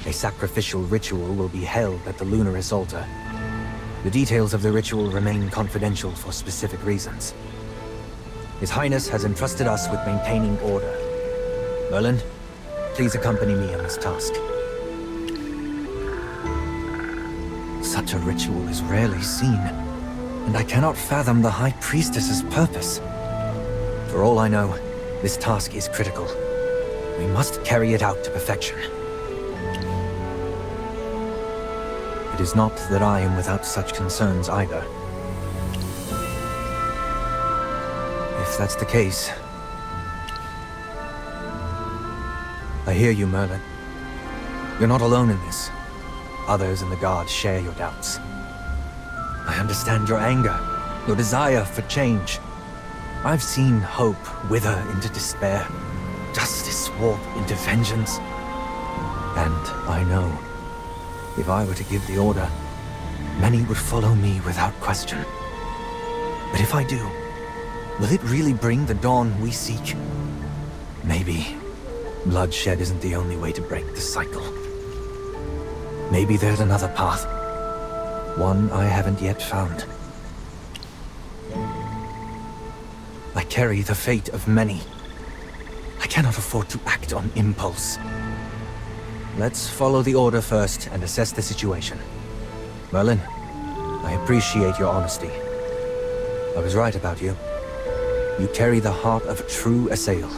A sacrificial ritual will be held at the Lunaris altar. The details of the ritual remain confidential for specific reasons. His Highness has entrusted us with maintaining order. Merlin, please accompany me on this task. Such a ritual is rarely seen, and I cannot fathom the High Priestess's purpose. For all I know, this task is critical. We must carry it out to perfection. It is not that I am without such concerns either. If that's the case... I hear you, Merlin. You're not alone in this. Others in the Guard share your doubts. I understand your anger, your desire for change. I've seen hope wither into despair, justice warp into vengeance. And I know, if I were to give the order, many would follow me without question. But if I do, will it really bring the dawn we seek? Maybe bloodshed isn't the only way to break the cycle. Maybe there's another path. One I haven't yet found. I carry the fate of many. I cannot afford to act on impulse. Let's follow the order first and assess the situation. Merlin, I appreciate your honesty. I was right about you. You carry the heart of a true assail.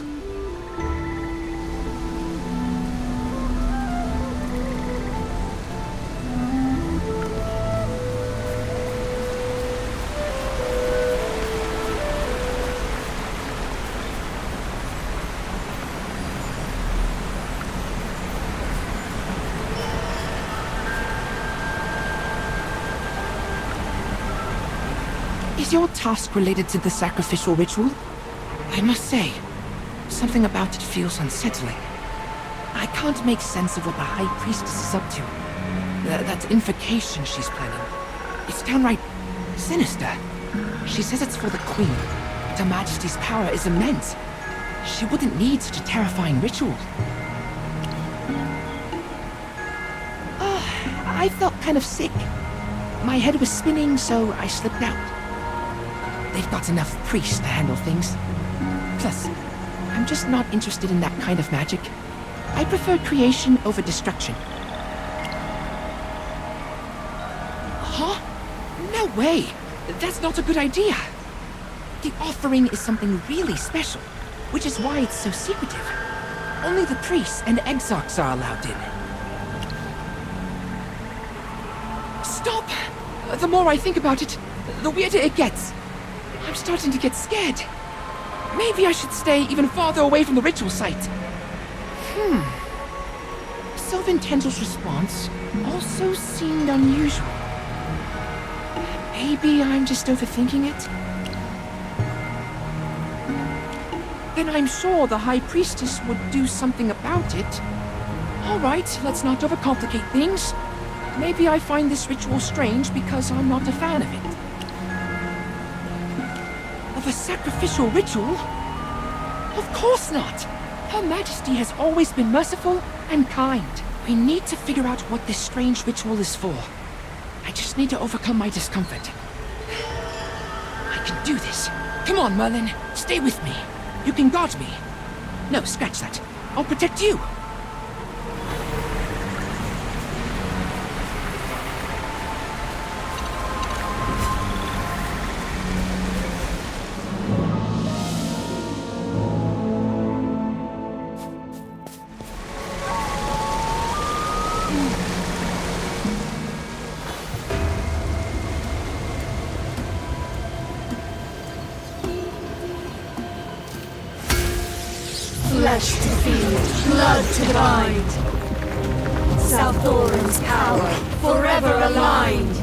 Is your task related to the sacrificial ritual? I must say, something about it feels unsettling. I can't make sense of what the High Priestess is up to. That invocation she's planning. It's downright sinister. She says it's for the Queen, but Her Majesty's power is immense. She wouldn't need such a terrifying ritual. I felt kind of sick. My head was spinning, so I slipped out. They've got enough priests to handle things. Plus, I'm just not interested in that kind of magic. I prefer creation over destruction. Huh? No way! That's not a good idea! The offering is something really special, which is why it's so secretive. Only the priests and exarchs are allowed in. Stop! The more I think about it, the weirder it gets. I'm starting to get scared. Maybe I should stay even farther away from the ritual site. Sylvan Tendrill's response also seemed unusual. Maybe I'm just overthinking it? Then I'm sure the High Priestess would do something about it. Alright, let's not overcomplicate things. Maybe I find this ritual strange because I'm not a fan of it. Of a sacrificial ritual? Of course not! Her Majesty has always been merciful and kind. We need to figure out what this strange ritual is for. I just need to overcome my discomfort. I can do this. Come on, Merlin. Stay with me. You can guard me. No, scratch that. I'll protect you. Flesh to feed, blood to bind. Southorn's power, forever aligned.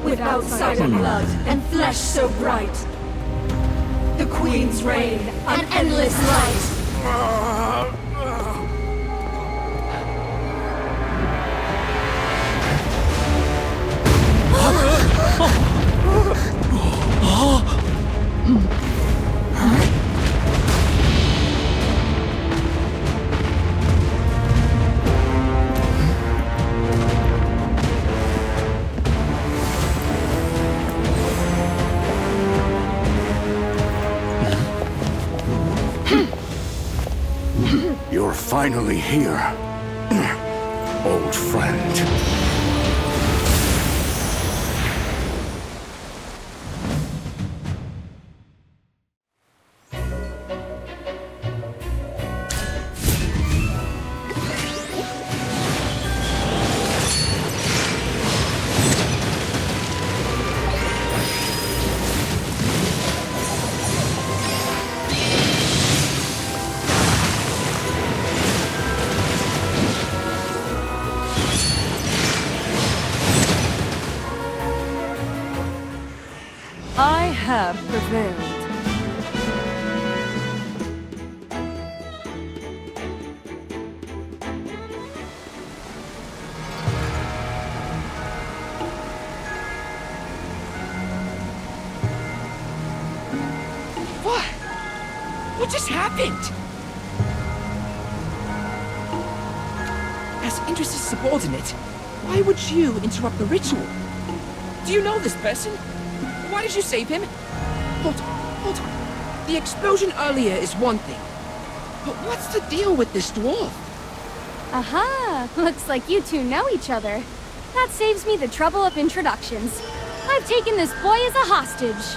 With outsider blood and flesh so bright. The Queen's reign, an endless light. You're finally here, old friend. I have prevailed. What? What just happened? As Indris' subordinate, why would you interrupt the ritual? Do you know this person? Why did you save him? Hold on. The explosion earlier is one thing. But what's the deal with this dwarf? Aha! Looks like you two know each other. That saves me the trouble of introductions. I've taken this boy as a hostage.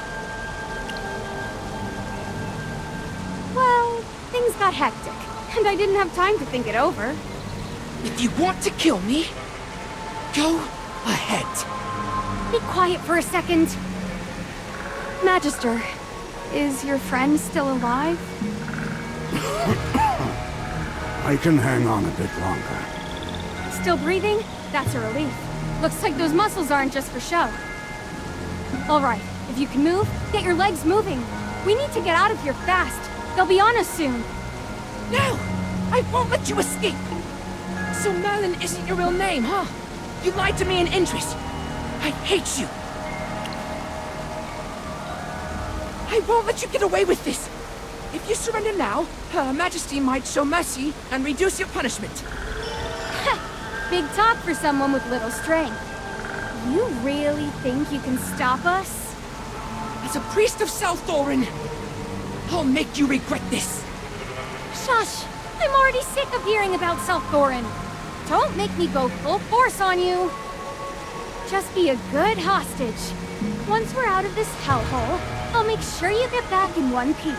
Well, things got hectic, and I didn't have time to think it over. If you want to kill me, go ahead. Be quiet for a second. Magister, is your friend still alive? I can hang on a bit longer. Still breathing? That's a relief. Looks like those muscles aren't just for show. Alright, if you can move, get your legs moving. We need to get out of here fast. They'll be on us soon. No! I won't let you escape! So Merlin isn't your real name, huh? You lied to me in Indris. I hate you. I won't let you get away with this. If you surrender now, Her Majesty might show mercy and reduce your punishment. Big talk for someone with little strength. You really think you can stop us? As a priest of South Thorin, I'll make you regret this. Shush! I'm already sick of hearing about South Thorin. Don't make me go full force on you. Just be a good hostage. Once we're out of this hellhole, I'll make sure you get back in one piece.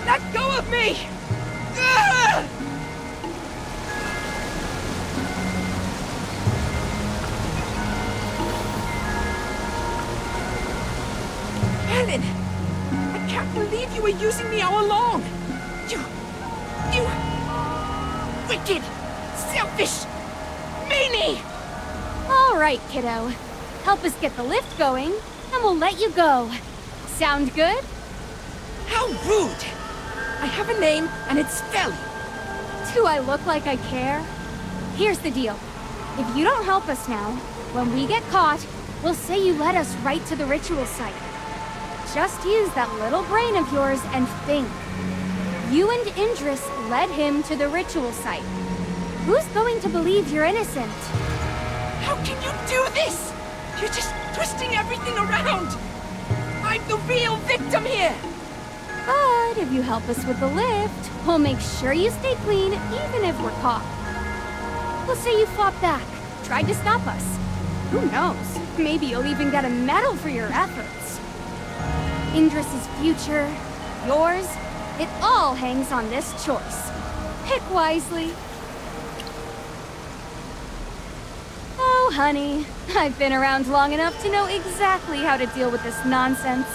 Let go of me! Ah! Helen! I can't believe you were using me all along! You... wicked, selfish, meanie! All right, kiddo. Help us get the lift going, and we'll let you go. Sound good? How rude! I have a name, and it's Felly. Do I look like I care? Here's the deal. If you don't help us now, when we get caught, we'll say you led us right to the ritual site. Just use that little brain of yours and think. You and Indris led him to the ritual site. Who's going to believe you're innocent? How can you do this? You're just twisting everything around! I'm the real victim here! But if you help us with the lift, we'll make sure you stay clean even if we're caught. We'll say you fought back, tried to stop us. Who knows? Maybe you'll even get a medal for your efforts. Indris' future, yours, it all hangs on this choice. Pick wisely. Oh, honey, I've been around long enough to know exactly how to deal with this nonsense.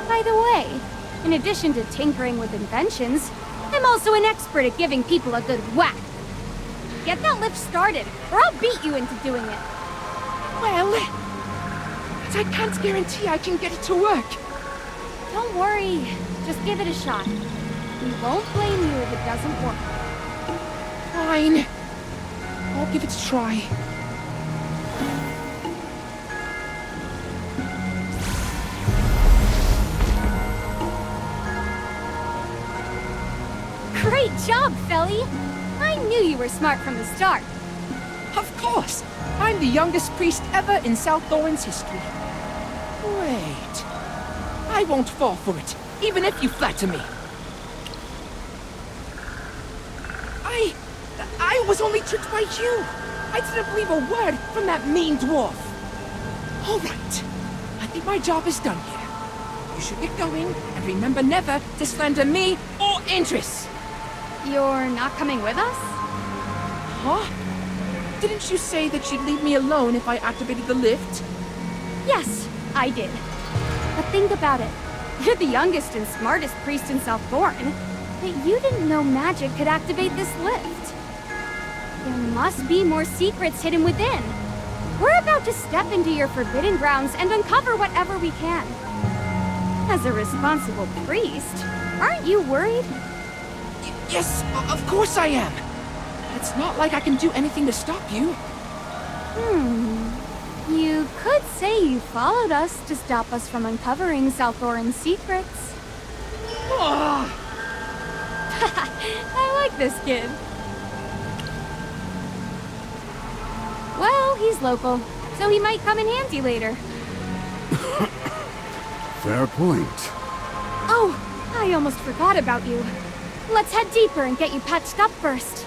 By the way, in addition to tinkering with inventions, I'm also an expert at giving people a good whack. Get that lift started, or I'll beat you into doing it. Well, but I can't guarantee I can get it to work. Don't worry, just give it a shot. We won't blame you if it doesn't work. Fine. I'll give it a try. Great job, Felly! I knew you were smart from the start. Of course! I'm the youngest priest ever in South Thorin's history. Wait... I won't fall for it, even if you flatter me. I was only tricked by you. I didn't believe a word from that mean dwarf. All right. I think my job is done here. You should get going, and remember never to slander me or Andress. You're not coming with us? Huh? Didn't you say that you'd leave me alone if I activated the lift? Yes, I did. But think about it. You're the youngest and smartest priest in Southbourne. But you didn't know magic could activate this lift. There must be more secrets hidden within. We're about to step into your forbidden grounds and uncover whatever we can. As a responsible priest, aren't you worried? Yes, of course I am. It's not like I can do anything to stop you. You could say you followed us to stop us from uncovering Southbourne's secrets. Oh, I like this kid. Well, he's local, so he might come in handy later. Fair point. Oh, I almost forgot about you. Let's head deeper and get you patched up first.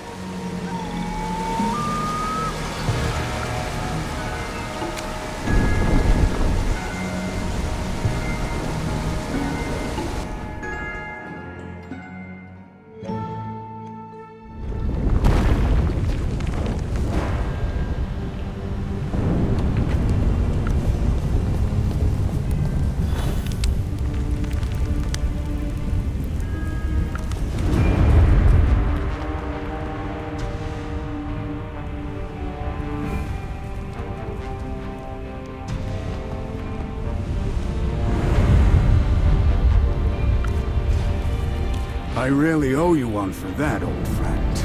I really owe you one for that, old friend.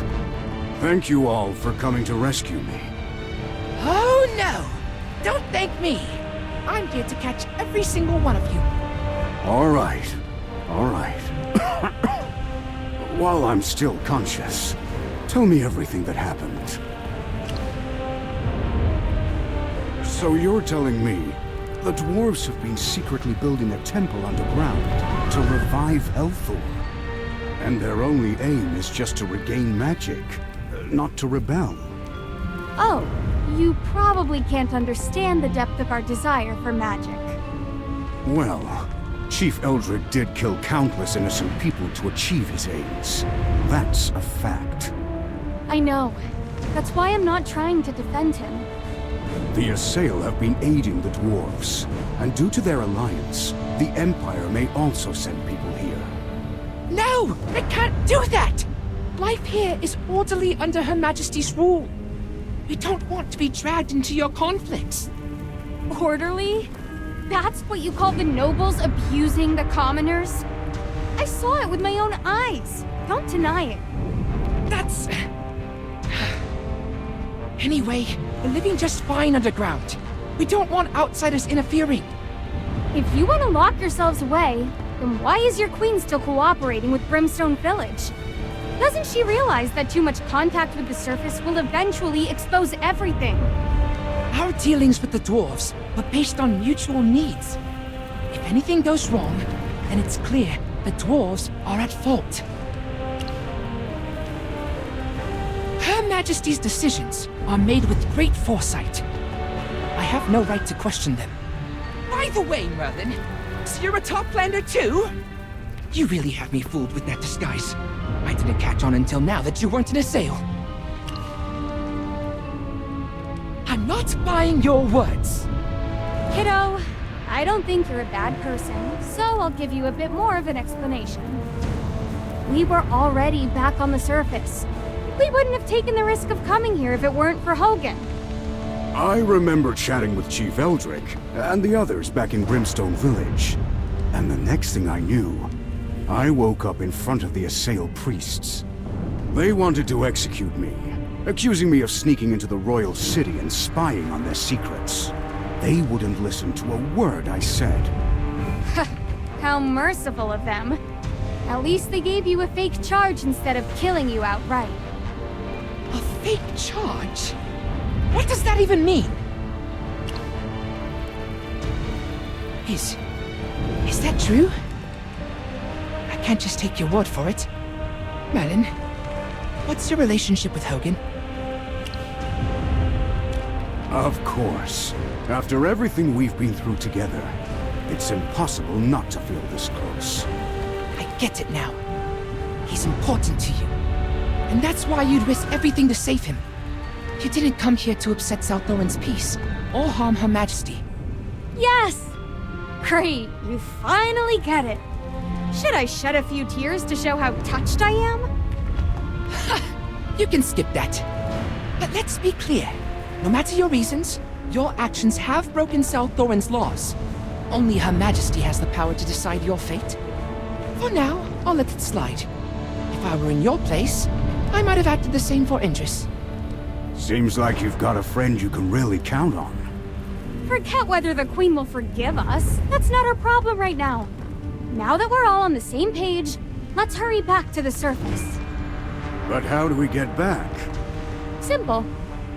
Thank you all for coming to rescue me. oh no! Don't thank me. I'm here to catch every single one of you. All right. All right. While I'm still conscious, tell me everything that happened. So you're telling me the dwarves have been secretly building a temple underground to revive Helthor? And their only aim is just to regain magic, not to rebel. Oh, you probably can't understand the depth of our desire for magic. Well, Chief Eldred did kill countless innocent people to achieve his aims. That's a fact. I know. That's why I'm not trying to defend him. The Assail have been aiding the dwarves, and due to their alliance, the Empire may also send people here. No! They can't do that! Life here is orderly under Her Majesty's rule. We don't want to be dragged into your conflicts. Orderly? That's what you call the nobles abusing the commoners? I saw it with my own eyes. Don't deny it. That's... Anyway, we're living just fine underground. We don't want outsiders interfering. If you want to lock yourselves away, then why is your queen still cooperating with Brimstone Village? Doesn't she realize that too much contact with the surface will eventually expose everything? Our dealings with the dwarves were based on mutual needs. If anything goes wrong, then it's clear the dwarves are at fault. Her Majesty's decisions are made with great foresight. I have no right to question them. By the way, Merlin, so you're a Toplander too? You really have me fooled with that disguise. I didn't catch on until now that you weren't an Assail. I'm not buying your words. Kiddo, I don't think you're a bad person, so I'll give you a bit more of an explanation. We were already back on the surface. We wouldn't have taken the risk of coming here if it weren't for Hogan. I remember chatting with Chief Eldrick and the others back in Brimstone Village. And the next thing I knew, I woke up in front of the Assail priests. They wanted to execute me, accusing me of sneaking into the royal city and spying on their secrets. They wouldn't listen to a word I said. How merciful of them. At least they gave you a fake charge instead of killing you outright. A fake charge? What does that even mean? Is that true? I can't just take your word for it. Merlin, What's your relationship with Hogan? Of course. After everything we've been through together, it's impossible not to feel this close. I get it now. He's important to you. And that's why you'd risk everything to save him. You didn't come here to upset South Thorin's peace, or harm Her Majesty. Yes! Great, you finally get it. Should I shed a few tears to show how touched I am? You can skip that. But let's be clear. No matter your reasons, your actions have broken South Thorin's laws. Only Her Majesty has the power to decide your fate. For now, I'll let it slide. If I were in your place, I might have acted the same for Indris. Seems like you've got a friend you can really count on. Forget whether the Queen will forgive us. That's not our problem right now. Now that we're all on the same page, let's hurry back to the surface. But how do we get back? Simple.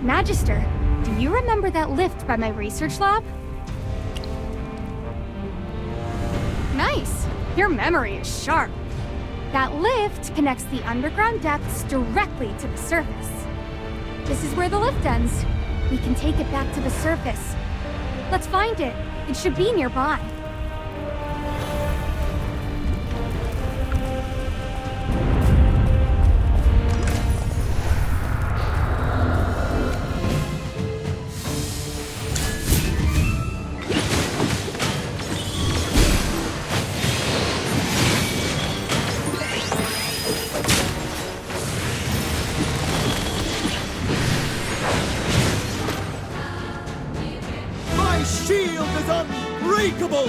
Magister, do you remember that lift by my research lab? Nice. Your memory is sharp. That lift connects the underground depths directly to the surface. This is where the lift ends. We can take it back to the surface. Let's find it. It should be nearby. My shield is unbreakable!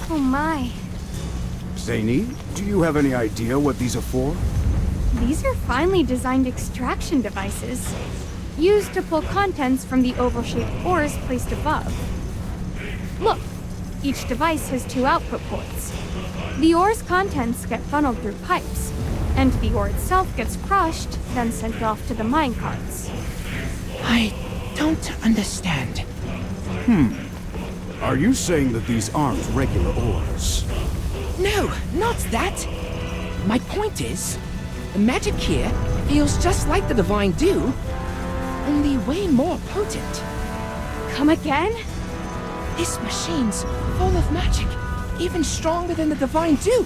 Oh my. Zany, do you have any idea what these are for? These are finely designed extraction devices, used to pull contents from the oval-shaped ores placed above. Look, each device has 2 output ports. The ore's contents get funneled through pipes, and the ore itself gets crushed, then sent off to the mine carts. I don't understand. Are you saying that these aren't regular ores? No, not that. My point is, the magic here feels just like the Divine Dew, only way more potent. Come again? This machine's full of magic, even stronger than the Divine Dew.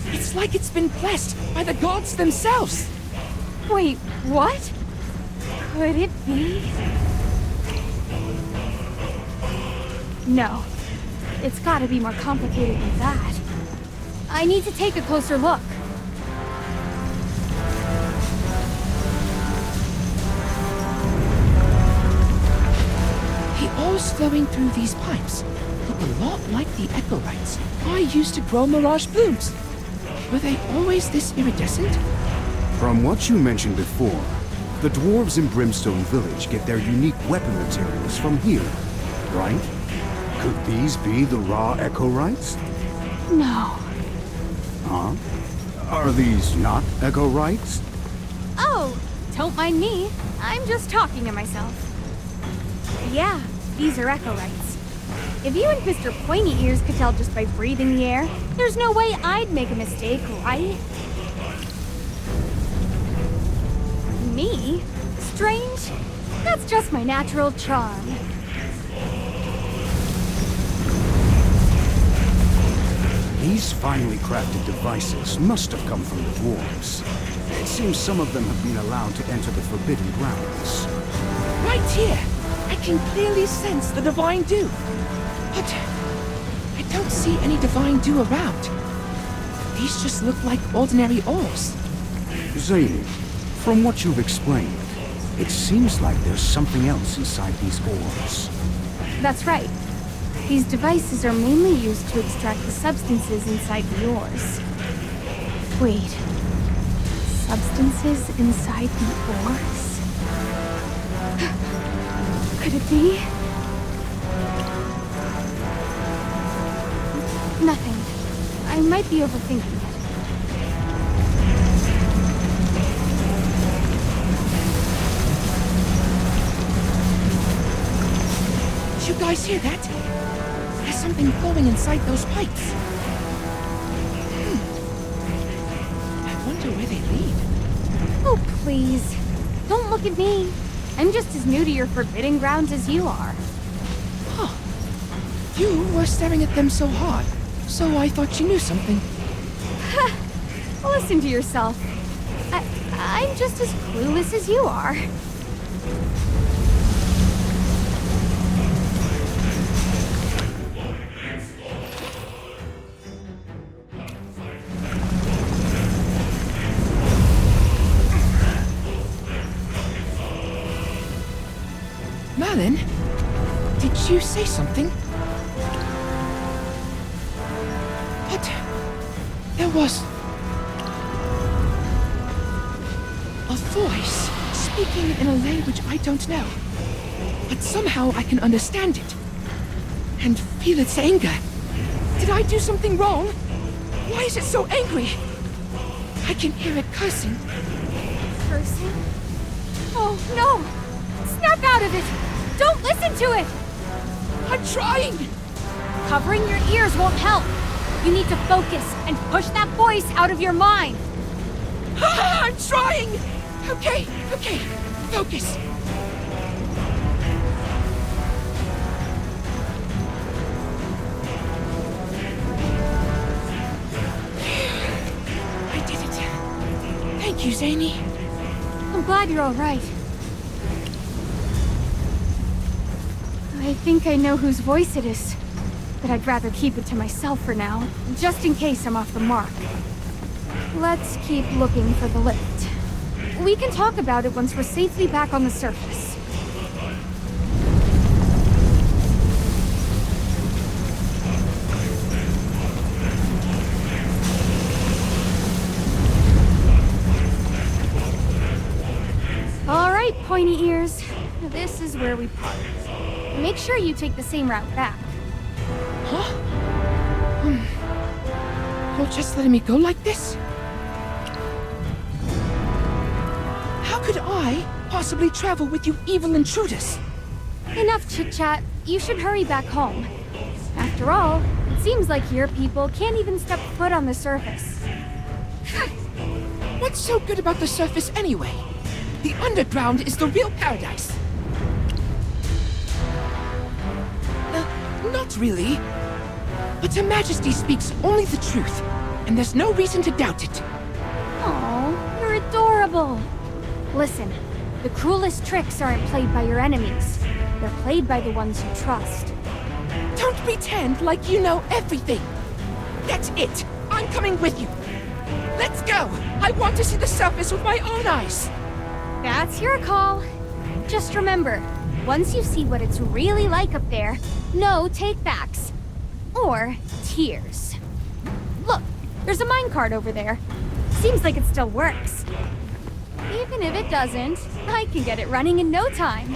It's like it's been blessed by the gods themselves. Wait, what? Could it be? No. It's gotta be more complicated than that. I need to take a closer look. The ores flowing through these pipes look a lot like the echorites I used to grow mirage blooms. Were they always this iridescent? From what you mentioned before, the dwarves in Brimstone Village get their unique weapon materials from here, right? Could these be the raw echorites? No. Huh? Are these not echorites? Oh, don't mind me. I'm just talking to myself. Yeah, these are echorites. If you and Mr. Pointy Ears could tell just by breathing the air, there's no way I'd make a mistake, right? Me? strange? That's just my natural charm. These finely crafted devices must have come from the dwarves. It seems some of them have been allowed to enter the Forbidden Grounds. Right here! I can clearly sense the Divine Dew. But I don't see any Divine Dew around. These just look like ordinary ores. Zane, from what you've explained, it seems like there's something else inside these ores. That's right. These devices are mainly used to extract the substances inside the ores. Wait. Substances inside the ores? Could it be? Nothing. I might be overthinking it. Did you guys hear that? There's something glowing inside those pipes. I wonder where they lead. Oh, please. Don't look at me. I'm just as new to your forbidden grounds as you are. Huh. You were staring at them so hard, so I thought you knew something. Listen to yourself. I'm just as clueless as you are. Malin, did you say something? But there was a voice speaking in a language I don't know. But somehow I can understand it. And feel its anger. Did I do something wrong? Why is it so angry? I can hear it cursing. Cursing? Oh, no! Snap out of it! Don't listen to it! I'm trying! Covering your ears won't help. You need to focus and push that voice out of your mind. I'm trying! Okay, focus. I did it. Thank you, Zany. I'm glad you're all right. I think I know whose voice it is, but I'd rather keep it to myself for now, just in case I'm off the mark. Let's keep looking for the lift. We can talk about it once we're safely back on the surface. All right, pointy ears. This is where we part. Make sure you take the same route back. Huh? You're just letting me go like this? How could I possibly travel with you evil intruders? Enough chit-chat. You should hurry back home. After all, it seems like your people can't even step foot on the surface. What's so good about the surface anyway? The underground is the real paradise. Not really. But Her Majesty speaks only the truth, and there's no reason to doubt it. Oh, you're adorable. Listen, the cruelest tricks aren't played by your enemies. They're played by the ones you trust. Don't pretend like you know everything. That's it. I'm coming with you. Let's go. I want to see the surface with my own eyes. That's your call. Just remember, once you see what it's really like up there, no take-backs. Or tears. Look, there's a minecart over there. Seems like it still works. Even if it doesn't, I can get it running in no time.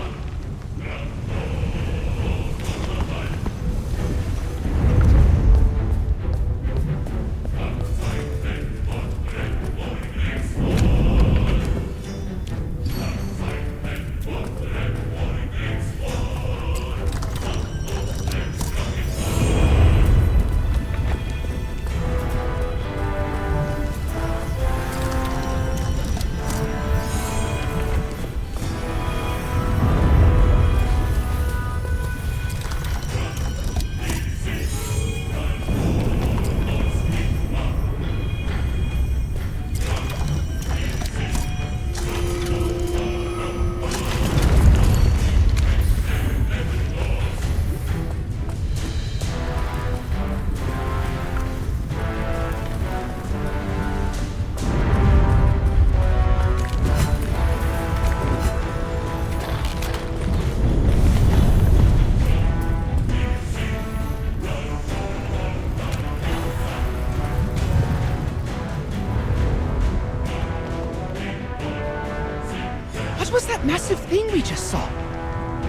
What was that massive thing we just saw?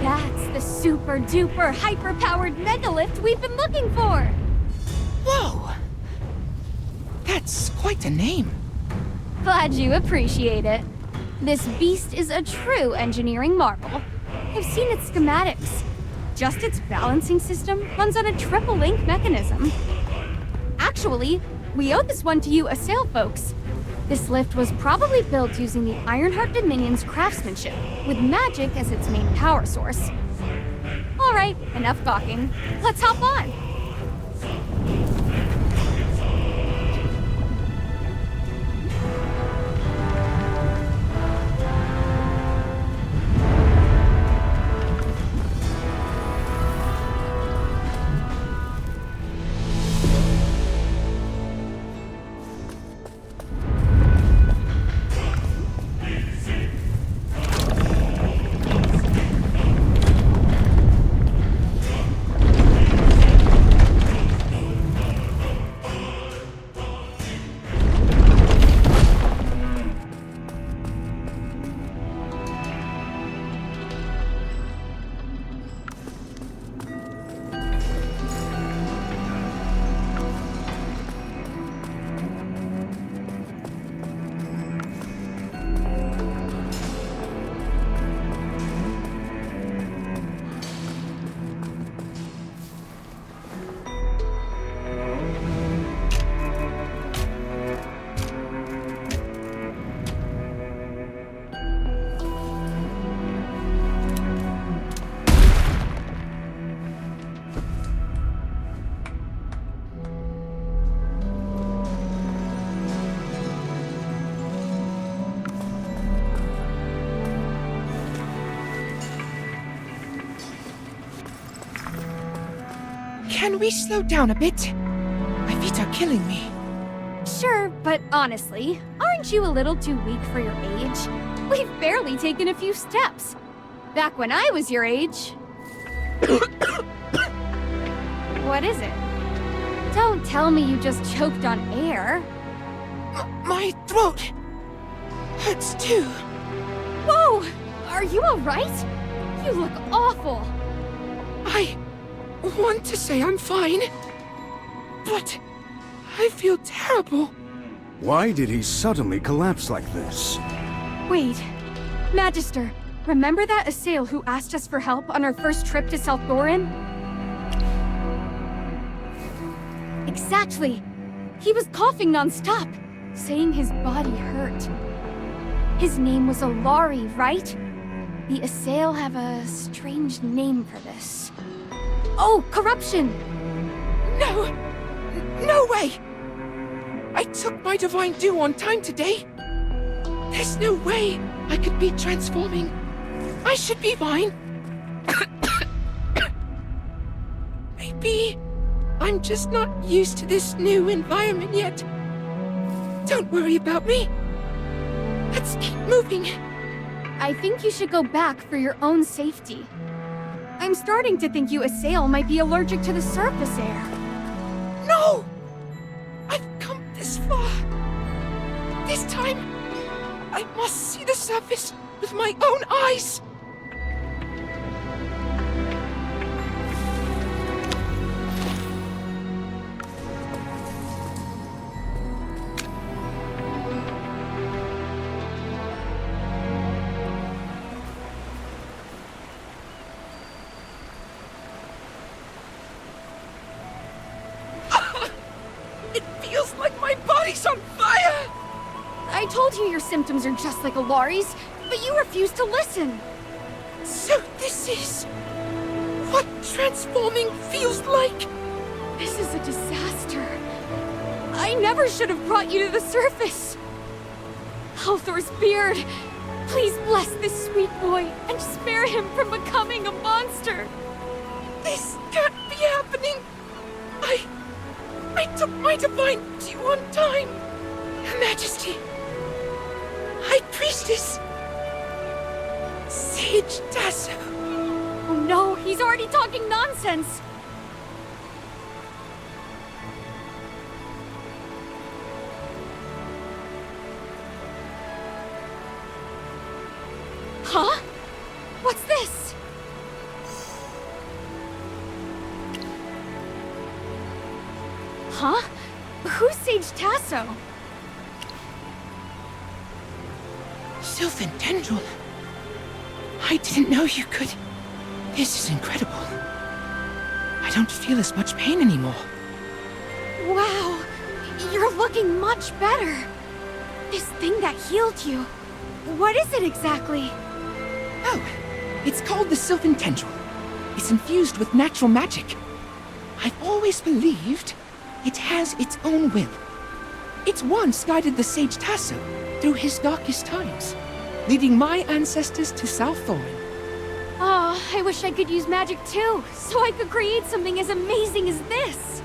That's the super duper hyper-powered megalift we've been looking for! Whoa! That's quite a name. Glad you appreciate it. This beast is a true engineering marvel. I've seen its schematics. Just its balancing system runs on a triple link mechanism. Actually, we owe this one to you Assail folks. This lift was probably built using the Ironheart Dominion's craftsmanship, with magic as its main power source. Alright, enough gawking. Let's hop on! Can we slow down a bit? My feet are killing me. Sure, but honestly, aren't you a little too weak for your age? We've barely taken a few steps. Back when I was your age... What is it? Don't tell me you just choked on air. My throat hurts too. Whoa! Are you alright? You look awful. I want to say I'm fine, but I feel terrible. Why did he suddenly collapse like this? Wait. Magister, remember that Assail who asked us for help on our first trip to South Thorin? Exactly. He was coughing non-stop, saying his body hurt. His name was Alari, right? The Assail have a strange name for this. Oh, corruption! No! No way! I took my divine due on time today. There's no way I could be transforming. I should be fine. Maybe I'm just not used to this new environment yet. Don't worry about me. Let's keep moving. I think you should go back for your own safety. I'm starting to think you Assail might be allergic to the surface air. No! I've come this far. This time, I must see the surface with my own eyes. It feels like my body's on fire! I told you your symptoms are just like Alari's, but you refused to listen. So this is what transforming feels like? This is a disaster. I never should have brought you to the surface. Halthor's beard, please bless this sweet boy and spare him from becoming a monster. This can't be happening. I took my divine due on time. Her Majesty. High Priestess. Sage Dasso. Oh no, he's already talking nonsense. Huh? What's this? Huh? Who's Sage Tasso? Sylvan Tendril. I didn't know you could. This is incredible. I don't feel as much pain anymore. Wow, you're looking much better. This thing that healed you, what is it exactly? Oh, it's called the Sylvan Tendril. It's infused with natural magic. I've always believed it has its own will. It once guided the Sage Tasso through his darkest times, leading my ancestors to South Thorin. Oh, I wish I could use magic too, so I could create something as amazing as this.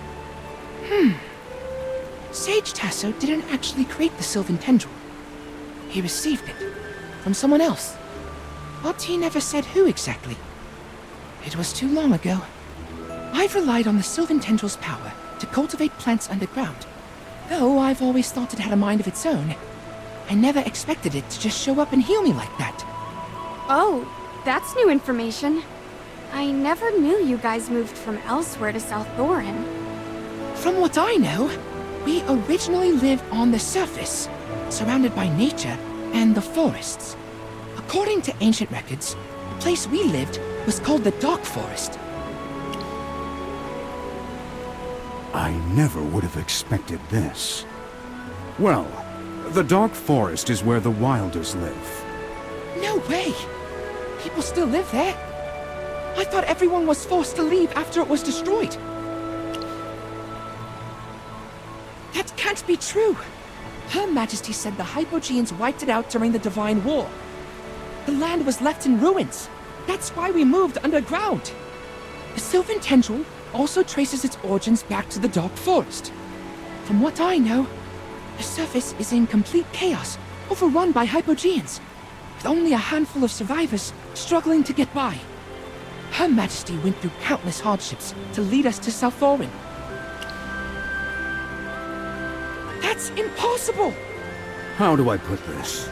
Sage Tasso didn't actually create the Sylvan Tendril. He received it from someone else. But he never said who exactly. It was too long ago. I've relied on the Sylvan Tendril's power to cultivate plants underground. Though I've always thought it had a mind of its own, I never expected it to just show up and heal me like that. Oh, that's new information. I never knew you guys moved from elsewhere to South Thorin. From what I know, we originally lived on the surface, surrounded by nature and the forests. According to ancient records, the place we lived was called the Dark Forest. I never would have expected this. Well, the Dark Forest is where the Wilders live. No way! People still live there. I thought everyone was forced to leave after it was destroyed. That can't be true. Her Majesty said the Hypogeans wiped it out during the Divine War. The land was left in ruins. That's why we moved underground. The Sylvan Tendril also traces its origins back to the Dark Forest. From what I know, the surface is in complete chaos, overrun by Hypogeans, with only a handful of survivors struggling to get by. Her Majesty went through countless hardships to lead us to South Thorin. That's impossible! How do I put this?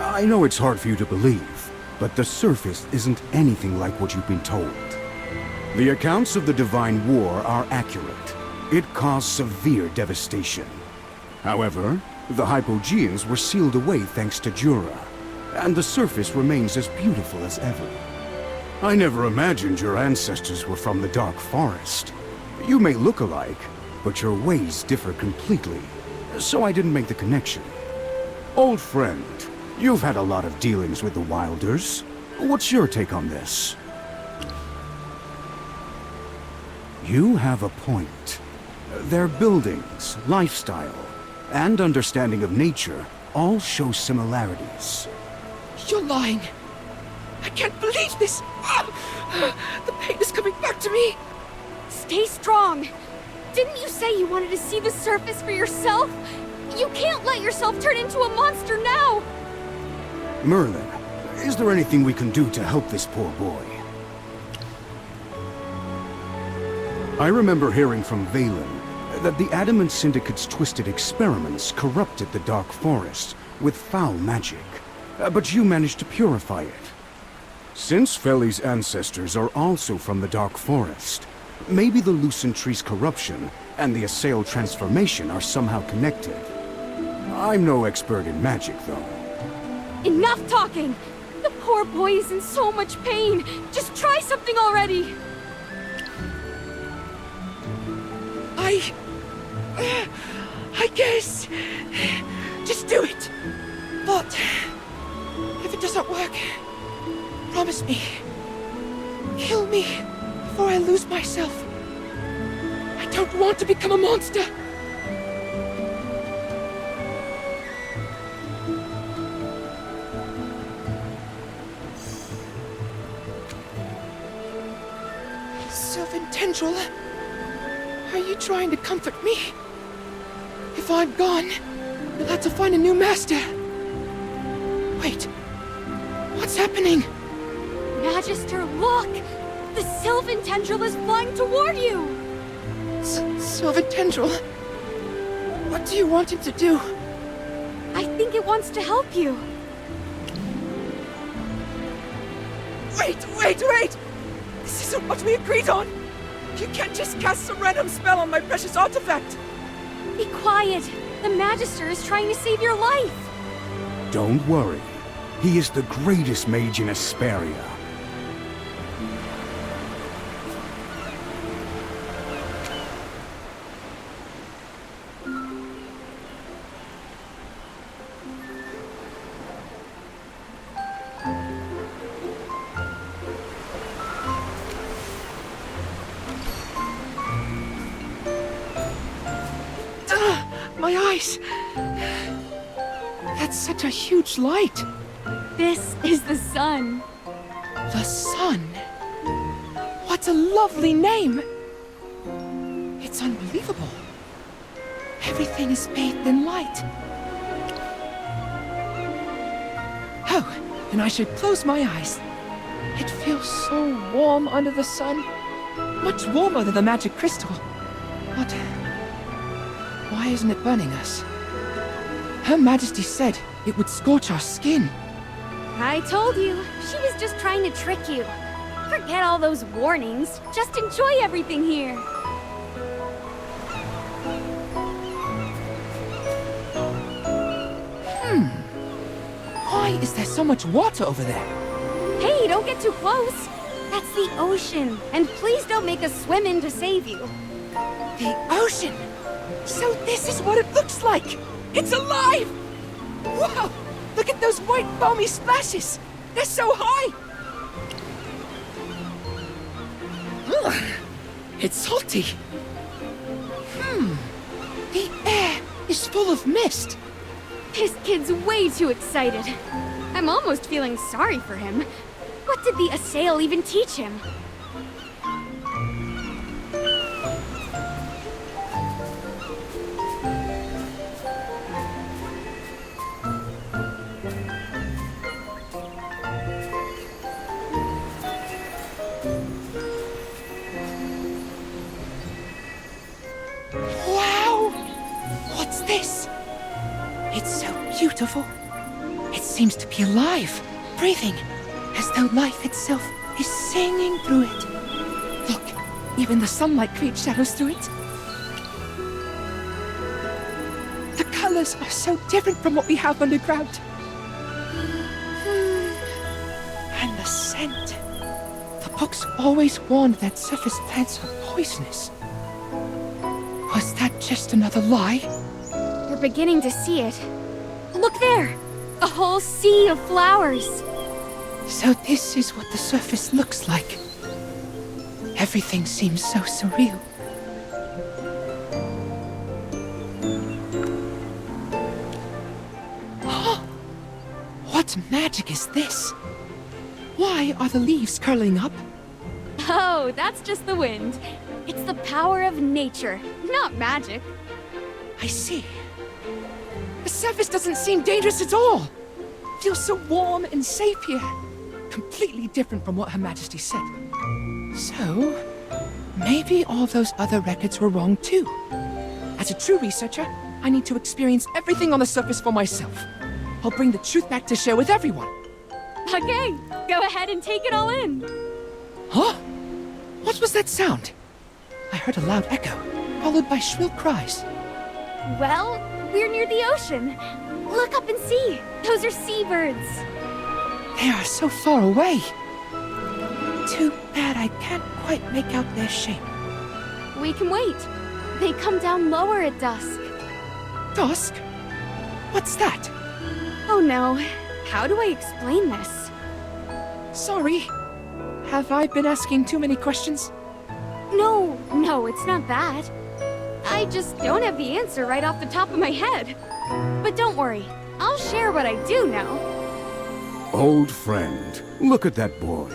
I know it's hard for you to believe, but the surface isn't anything like what you've been told. The accounts of the Divine War are accurate. It caused severe devastation. However, the Hypogeans were sealed away thanks to Jura, and the surface remains as beautiful as ever. I never imagined your ancestors were from the Dark Forest. You may look alike, but your ways differ completely, so I didn't make the connection. Old friend, you've had a lot of dealings with the Wilders. What's your take on this? You have a point. Their buildings, lifestyle, and understanding of nature all show similarities. You're lying. I can't believe this. The pain is coming back to me. Stay strong. Didn't you say you wanted to see the surface for yourself? You can't let yourself turn into a monster now! Merlin, is there anything we can do to help this poor boy? I remember hearing from Valen that the Adamant Syndicate's twisted experiments corrupted the Dark Forest with foul magic, but you managed to purify it. Since Feli's ancestors are also from the Dark Forest, maybe the Lucent Tree's corruption and the Assail transformation are somehow connected. I'm no expert in magic, though. Enough talking! The poor boy is in so much pain! Just try something already! I guess. Just do it. But if it doesn't work, promise me. Kill me before I lose myself. I don't want to become a monster. Sylvan Tendril, are you trying to comfort me? If I'm gone, you'll have to find a new master. Wait, what's happening? Magister, look! The Sylvan Tendril is flying toward you! Sylvan Tendril? What do you want him to do? I think it wants to help you. Wait! This isn't what we agreed on! You can't just cast some random spell on my precious artifact! Be quiet! The Magister is trying to save your life! Don't worry. He is the greatest mage in Asperia. My eyes! That's such a huge light! This is the sun. The sun? What a lovely name! It's unbelievable. Everything is bathed in light. Oh, then I should close my eyes. It feels so warm under the sun. Much warmer than the magic crystal. But why isn't it burning us? Her Majesty said it would scorch our skin. I told you, she was just trying to trick you. Forget all those warnings. Just enjoy everything here. Why is there so much water over there? Hey, don't get too close. That's the ocean. And please don't make us swim in to save you. The ocean! So this is what it looks like! It's alive! Whoa! Look at those white foamy splashes! They're so high! Ugh, it's salty. The air is full of mist. This kid's way too excited. I'm almost feeling sorry for him. What did the assail even teach him? Wow! What's this? It's so beautiful. It seems to be alive, breathing, as though life itself is singing through it. Look, even the sunlight creates shadows through it. The colors are so different from what we have underground. And the scent. The books always warned that surface plants are poisonous. Was that just another lie? You're beginning to see it. Look there! A whole sea of flowers. So this is what the surface looks like. Everything seems so surreal. What magic is this? Why are the leaves curling up? Oh, that's just the wind. It's the power of nature, not magic. I see. The surface doesn't seem dangerous at all. Feels so warm and safe here. Completely different from what Her Majesty said. So, maybe all those other records were wrong too. As a true researcher, I need to experience everything on the surface for myself. I'll bring the truth back to share with everyone. Okay, go ahead and take it all in. Huh? What was that sound? I heard a loud echo, followed by shrill cries. Well, we're near the ocean. Look up and see. Those are seabirds. They are so far away. Too bad I can't quite make out their shape. We can wait. They come down lower at dusk. Dusk? What's that? Oh no. How do I explain this? Sorry. Have I been asking too many questions? No, it's not that. I just don't have the answer right off the top of my head. But don't worry, I'll share what I do know. Old friend, look at that boy.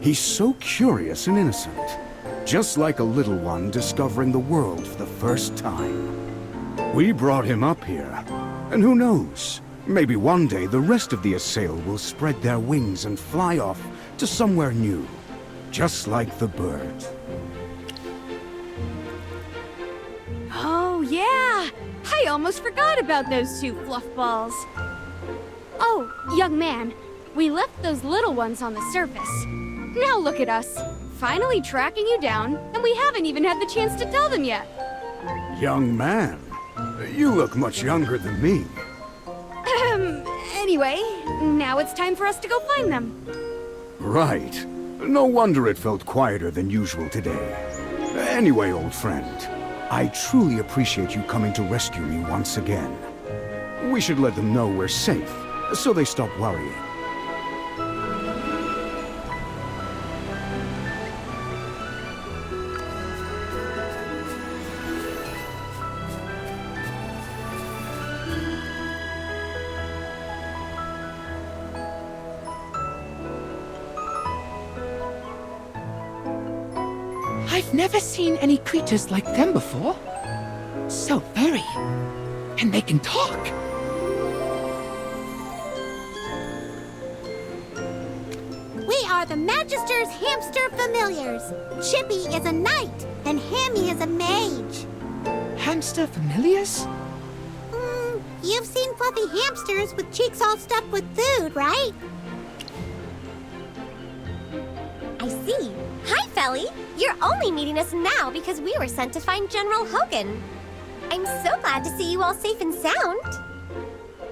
He's so curious and innocent. Just like a little one discovering the world for the first time. We brought him up here. And who knows? Maybe one day the rest of the assail will spread their wings and fly off to somewhere new. Just like the bird. Oh yeah! I almost forgot about those two fluff balls. Oh, young man, We left those little ones on the surface. Now look at us, finally tracking you down, and we haven't even had the chance to tell them yet. Young man, you look much younger than me. Anyway, now it's time for us to go find them. Right. No wonder it felt quieter than usual today. Anyway, old friend, I truly appreciate you coming to rescue me once again. We should let them know we're safe, so they stop worrying. I've never seen any creatures like them before. So furry. And they can talk. We are the Magister's hamster familiars. Chippy is a knight, and Hammy is a mage. Hamster familiars? You've seen fluffy hamsters with cheeks all stuffed with food, right? I see. Hi, Felly. You're only meeting us now because we were sent to find General Hogan. I'm so glad to see you all safe and sound.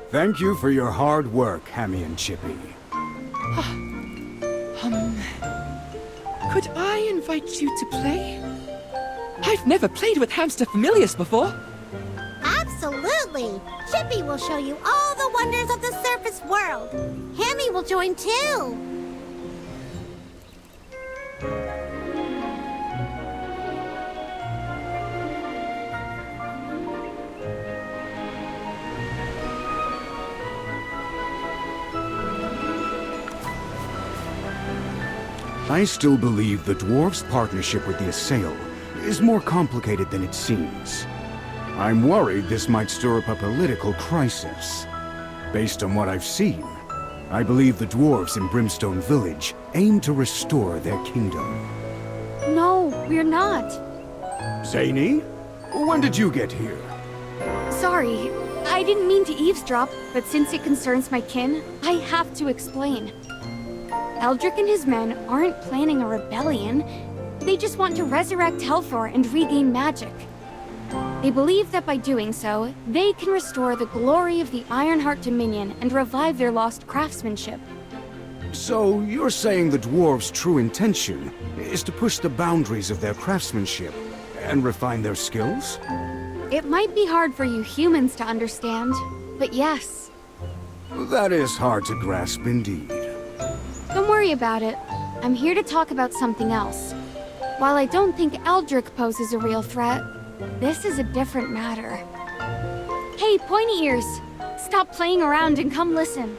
Thank you for your hard work, Hammy and Chippy. Could I invite you to play? I've never played with hamster familiars before. Absolutely. Chippy will show you all the wonders of the surface world. Hammy will join too. I still believe the dwarves' partnership with the Assail is more complicated than it seems. I'm worried this might stir up a political crisis. Based on what I've seen, I believe the dwarves in Brimstone Village aim to restore their kingdom. No, we're not. Zany? When did you get here? Sorry, I didn't mean to eavesdrop, but since it concerns my kin, I have to explain. Eldrick and his men aren't planning a rebellion. They just want to resurrect Helthor and regain magic. They believe that by doing so, they can restore the glory of the Ironheart Dominion and revive their lost craftsmanship. So, you're saying the dwarves' true intention is to push the boundaries of their craftsmanship and refine their skills? It might be hard for you humans to understand, but yes. That is hard to grasp indeed. Don't worry about it. I'm here to talk about something else. While I don't think Eldrick poses a real threat, this is a different matter. Hey, pointy ears! Stop playing around and come listen.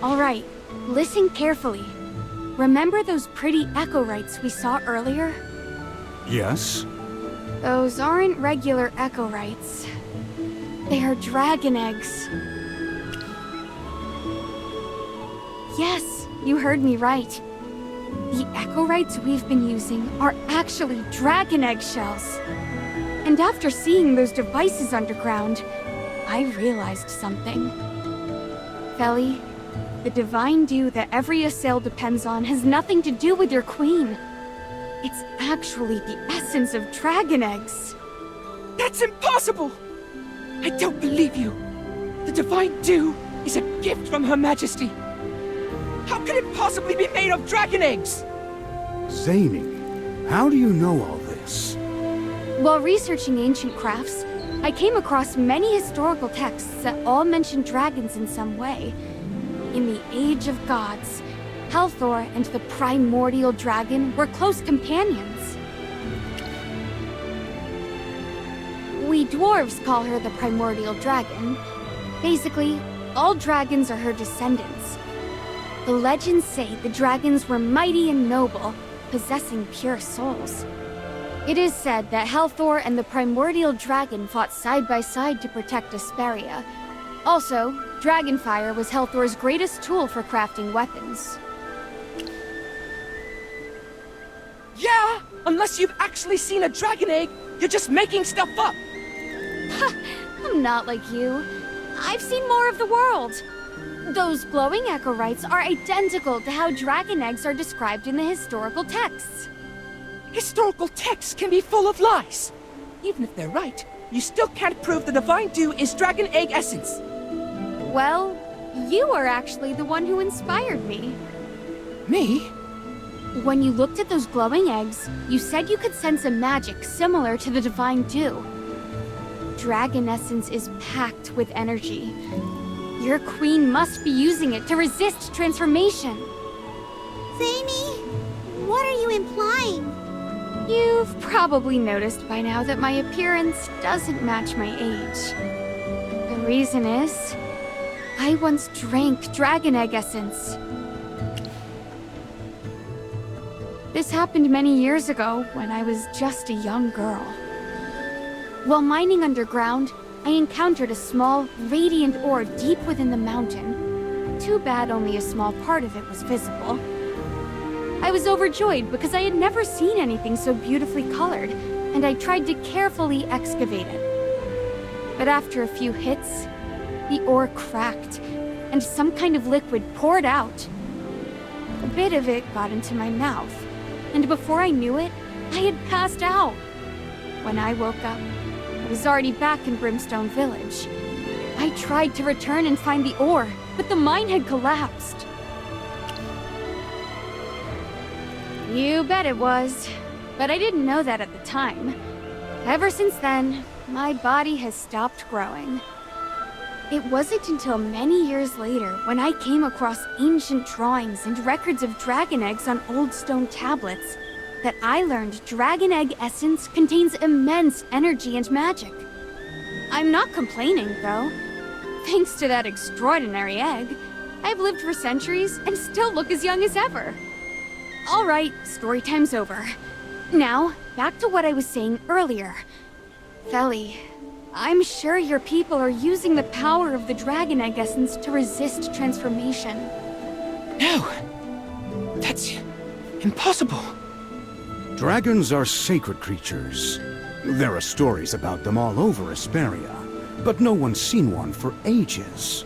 Alright, listen carefully. Remember those pretty Echorites we saw earlier? Yes? Those aren't regular Echorites. They are dragon eggs. Yes, you heard me right. The Echorites we've been using are actually dragon egg shells. And after seeing those devices underground, I realized something. Felly, the divine dew that every Assail depends on has nothing to do with your queen. It's actually the essence of dragon eggs. That's impossible! I don't believe you. The Divine Dew is a gift from Her Majesty. How can it possibly be made of dragon eggs? Zany, how do you know all this? While researching ancient crafts, I came across many historical texts that all mention dragons in some way. In the Age of Gods, Helthor and the primordial dragon were close companions. We dwarves call her the primordial dragon. Basically, all dragons are her descendants. The legends say the dragons were mighty and noble, possessing pure souls. It is said that Helthor and the primordial dragon fought side by side to protect Asperia. Also, Dragonfire was Helthor's greatest tool for crafting weapons. Unless you've actually seen a dragon egg, you're just making stuff up! I'm not like you. I've seen more of the world. Those glowing echorites are identical to how dragon eggs are described in the historical texts. Historical texts can be full of lies. Even if they're right, you still can't prove the divine dew is dragon egg essence. Well, you are actually the one who inspired me. Me? When you looked at those glowing eggs, you said you could sense a magic similar to the divine dew. Dragon essence is packed with energy. Your queen must be using it to resist transformation. Zany, what are you implying? You've probably noticed by now that my appearance doesn't match my age. The reason is, I once drank dragon egg essence. This happened many years ago when I was just a young girl. While mining underground, I encountered a small, radiant ore deep within the mountain. Too bad only a small part of it was visible. I was overjoyed because I had never seen anything so beautifully colored, and I tried to carefully excavate it. But after a few hits, the ore cracked, and some kind of liquid poured out. A bit of it got into my mouth, and before I knew it, I had passed out. When I woke up, I was already back in Brimstone Village. I tried to return and find the ore, but the mine had collapsed. You bet it was. But I didn't know that at the time. Ever since then, my body has stopped growing. It wasn't until many years later when I came across ancient drawings and records of dragon eggs on old stone tablets that I learned dragon egg essence contains immense energy and magic. I'm not complaining, though. Thanks to that extraordinary egg, I've lived for centuries and still look as young as ever. All right, story time's over. Now, back to what I was saying earlier. Feli, I'm sure your people are using the power of the dragon egg essence to resist transformation. No! That's impossible! Dragons are sacred creatures. There are stories about them all over Asperia, but no one's seen one for ages.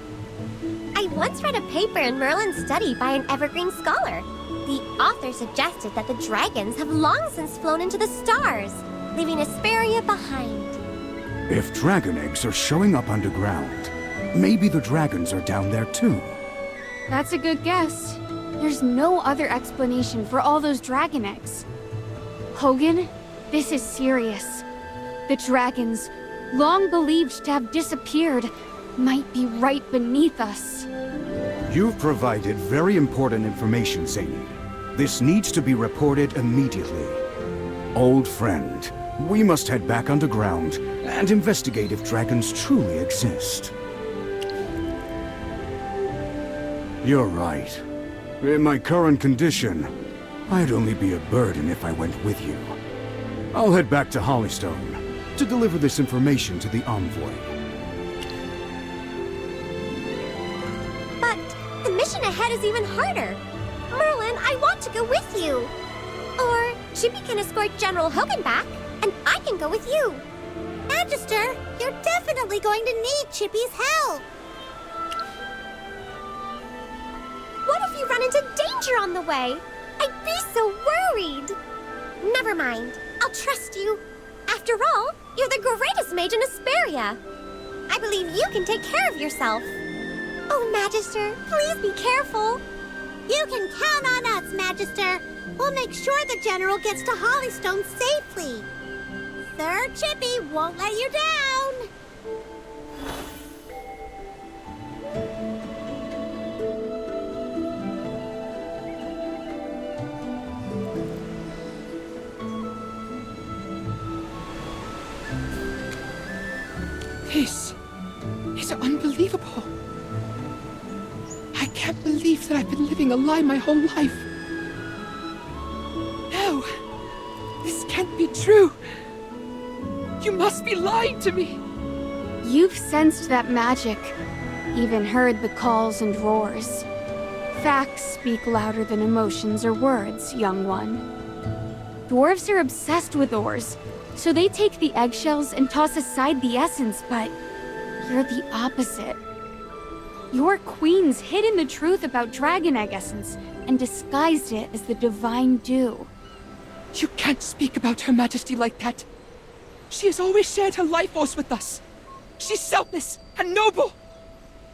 I once read a paper in Merlin's study by an evergreen scholar. The author suggested that the dragons have long since flown into the stars, leaving Asperia behind. If dragon eggs are showing up underground, maybe the dragons are down there too. That's a good guess. There's no other explanation for all those dragon eggs. Hogan, this is serious. The dragons, long believed to have disappeared, might be right beneath us. You've provided very important information, Zany. This needs to be reported immediately. Old friend, we must head back underground and investigate if dragons truly exist. You're right. In my current condition, I'd only be a burden if I went with you. I'll head back to Hollystone to deliver this information to the envoy. But the mission ahead is even harder. Merlin, I want to go with you. Or Chippy can escort General Hogan back, and I can go with you. Magister, you're definitely going to need Chippy's help. What if you run into danger on the way? I'd be so worried. Never mind. I'll trust you. After all, you're the greatest mage in Asperia. I believe you can take care of yourself. Oh, Magister, please be careful. You can count on us, Magister. We'll make sure the General gets to Hollystone safely. Sir Chippy won't let you down. This is unbelievable. I can't believe that I've been living a lie my whole life. No, this can't be true. You must be lying to me. You've sensed that magic, even heard the calls and roars. Facts speak louder than emotions or words, young one. Dwarves are obsessed with ores, so they take the eggshells and toss aside the essence, but you're the opposite. Your queen's hidden the truth about dragon egg essence and disguised it as the divine dew. You can't speak about Her Majesty like that. She has always shared her life force with us. She's selfless and noble.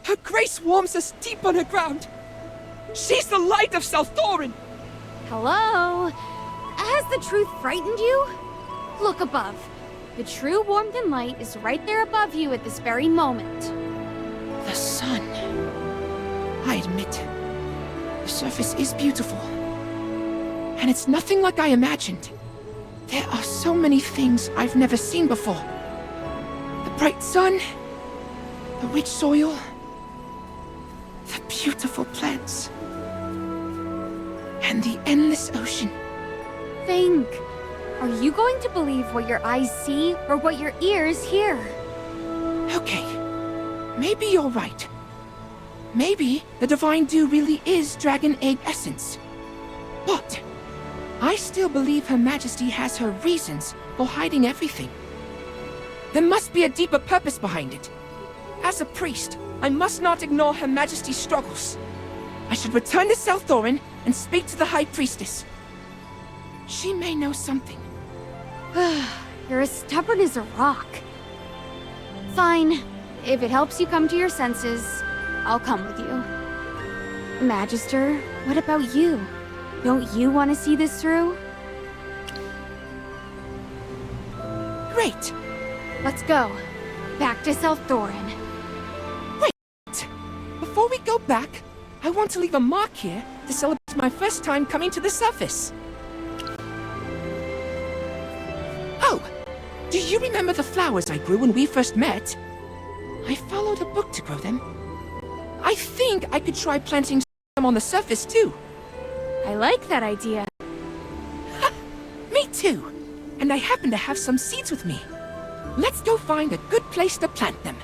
Her grace warms us deep underground. She's the light of South Thorin. Hello? Has the truth frightened you? Look above. The true warmth and light is right there above you at this very moment. The sun. I admit, the surface is beautiful. And it's nothing like I imagined. There are so many things I've never seen before. The bright sun, the rich soil, the beautiful plants, and the endless ocean. Think. Are you going to believe what your eyes see or what your ears hear? Okay, maybe you're right. Maybe the Divine Dew really is Dragon Egg Essence. But I still believe Her Majesty has her reasons for hiding everything. There must be a deeper purpose behind it. As a priest, I must not ignore Her Majesty's struggles. I should return to South Thorin and speak to the High Priestess. She may know something. You're as stubborn as a rock. Fine. If it helps you come to your senses, I'll come with you. Magister, what about you? Don't you want to see this through? Great! Let's go. Back to South Thorin. Wait! Before we go back, I want to leave a mark here to celebrate my first time coming to the surface. Oh! Do you remember the flowers I grew when we first met? I followed a book to grow them. I think I could try planting some on the surface too. I like that idea. Me too! And I happen to have some seeds with me. Let's go find a good place to plant them.